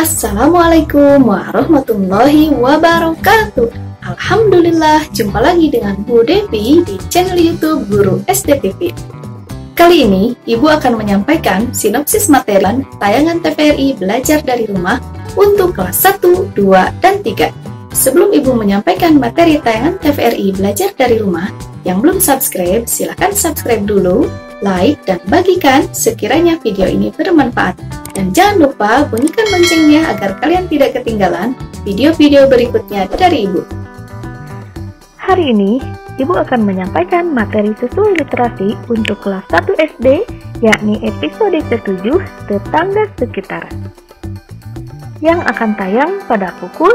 Assalamualaikum warahmatullahi wabarakatuh. Alhamdulillah, jumpa lagi dengan Bu Devi di channel YouTube Guru SDTV. Kali ini, Ibu akan menyampaikan sinopsis materi tayangan TVRI Belajar dari Rumah untuk kelas 1, 2, dan 3. Sebelum Ibu menyampaikan materi tayangan TVRI Belajar dari Rumah, yang belum subscribe, silahkan subscribe dulu, like, dan bagikan sekiranya video ini bermanfaat. Dan jangan lupa bunyikan loncengnya agar kalian tidak ketinggalan video-video berikutnya dari Ibu. Hari ini, Ibu akan menyampaikan materi sesuai literasi untuk kelas 1 SD, yakni episode ke-7, Tetangga Sekitar, yang akan tayang pada pukul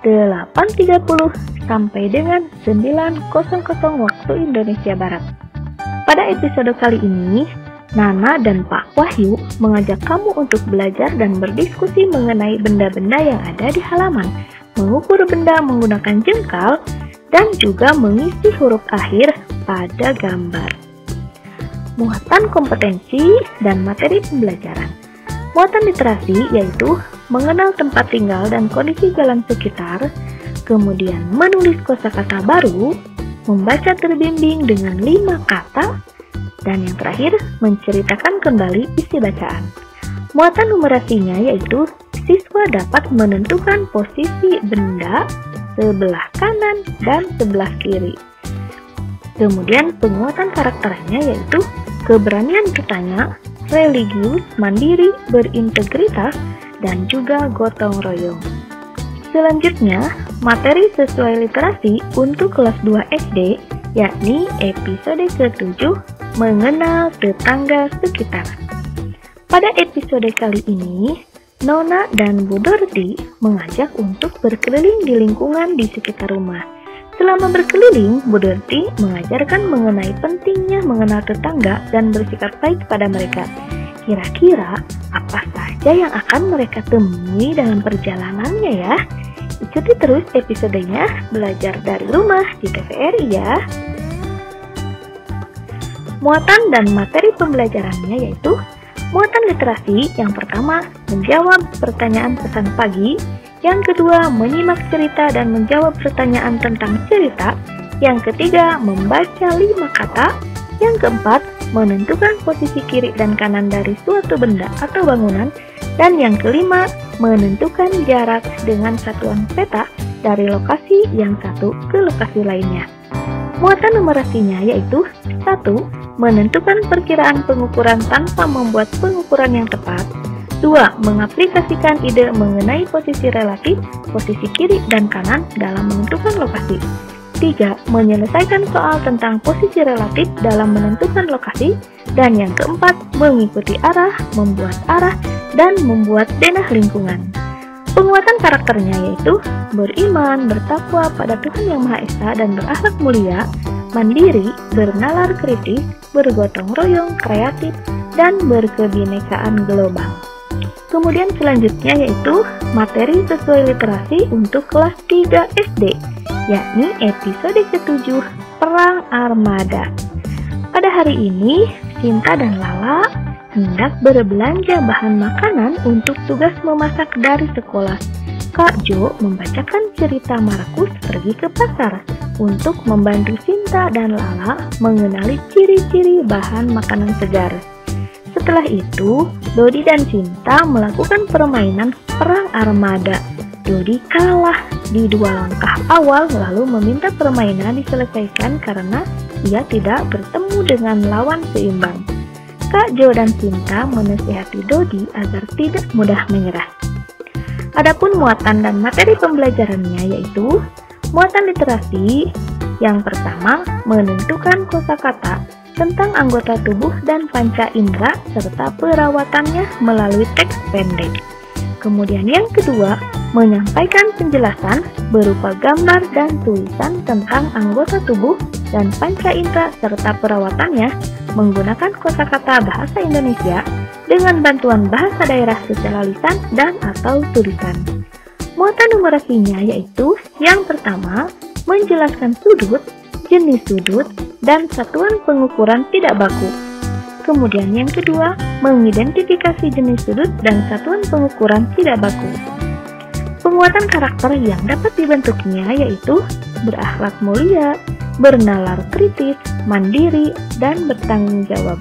8.30 sampai dengan 9.00 waktu Indonesia Barat. Pada episode kali ini, Nana dan Pak Wahyu mengajak kamu untuk belajar dan berdiskusi mengenai benda-benda yang ada di halaman, mengukur benda menggunakan jengkal, dan juga mengisi huruf akhir pada gambar. Muatan kompetensi dan materi pembelajaran. Muatan literasi yaitu mengenal tempat tinggal dan kondisi jalan sekitar, kemudian menulis kosakata baru, membaca terbimbing dengan 5 kata, dan yang terakhir, menceritakan kembali isi bacaan. Muatan numerasinya yaitu siswa dapat menentukan posisi benda sebelah kanan dan sebelah kiri. Kemudian penguatan karakternya yaitu keberanian bertanya, religius, mandiri, berintegritas, dan juga gotong royong. Selanjutnya, materi sesuai literasi untuk kelas 2 SD, yakni episode ke-7, mengenal tetangga sekitar. Pada episode kali ini, Nona dan Bu Dorti mengajak untuk berkeliling di lingkungan di sekitar rumah. Selama berkeliling, Bu Dorti mengajarkan mengenai pentingnya mengenal tetangga dan bersikap baik pada mereka. Kira-kira apa saja yang akan mereka temui dalam perjalanannya ya? Ikuti terus episodenya Belajar dari Rumah di TVRI ya. Muatan dan materi pembelajarannya yaitu muatan literasi yang pertama menjawab pertanyaan pesan pagi, yang kedua menyimak cerita dan menjawab pertanyaan tentang cerita, yang ketiga membaca 5 kata, yang keempat menentukan posisi kiri dan kanan dari suatu benda atau bangunan, dan yang kelima menentukan jarak dengan satuan peta dari lokasi yang satu ke lokasi lainnya. Muatan numerasinya yaitu 1. Menentukan perkiraan pengukuran tanpa membuat pengukuran yang tepat. 2. Mengaplikasikan ide mengenai posisi relatif, posisi kiri dan kanan dalam menentukan lokasi. 3. Menyelesaikan soal tentang posisi relatif dalam menentukan lokasi. Dan yang keempat, mengikuti arah, membuat arah, dan membuat denah lingkungan. Penguatan karakternya yaitu beriman, bertakwa pada Tuhan Yang Maha Esa dan berakhlak mulia, mandiri, bernalar kritis, bergotong royong, kreatif, dan berkebinekaan global. Kemudian selanjutnya yaitu materi sesuai literasi untuk kelas 3 SD, yakni episode ke-7, Perang Armada. Pada hari ini, Sinta dan Lala hendak berbelanja bahan makanan untuk tugas memasak dari sekolah. Kak Jo membacakan cerita Markus pergi ke pasar untuk membantu Sinta dan Lala mengenali ciri-ciri bahan makanan segar. Setelah itu, Dodi dan Sinta melakukan permainan perang armada. Dodi kalah di 2 langkah awal lalu meminta permainan diselesaikan karena ia tidak bertemu dengan lawan seimbang. Kak Jo dan Sinta menasihati Dodi agar tidak mudah menyerah. Adapun muatan dan materi pembelajarannya yaitu muatan literasi yang pertama menentukan kosakata tentang anggota tubuh dan panca indera serta perawatannya melalui teks pendek. Kemudian yang kedua menyampaikan penjelasan berupa gambar dan tulisan tentang anggota tubuh dan panca indera serta perawatannya menggunakan kosakata bahasa Indonesia dengan bantuan bahasa daerah secara lisan dan atau tulisan. Muatan numerasinya yaitu yang pertama menjelaskan sudut, jenis sudut, dan satuan pengukuran tidak baku. Kemudian yang kedua mengidentifikasi jenis sudut dan satuan pengukuran tidak baku. Penguatan karakter yang dapat dibentuknya yaitu berakhlak mulia, bernalar kritis, mandiri, dan bertanggung jawab.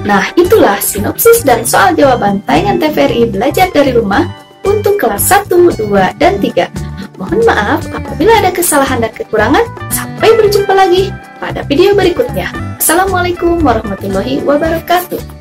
Nah, itulah sinopsis dan soal jawaban tayangan TVRI Belajar dari Rumah untuk kelas 1, 2, dan 3. Mohon maaf apabila ada kesalahan dan kekurangan. Sampai berjumpa lagi pada video berikutnya. Assalamualaikum warahmatullahi wabarakatuh.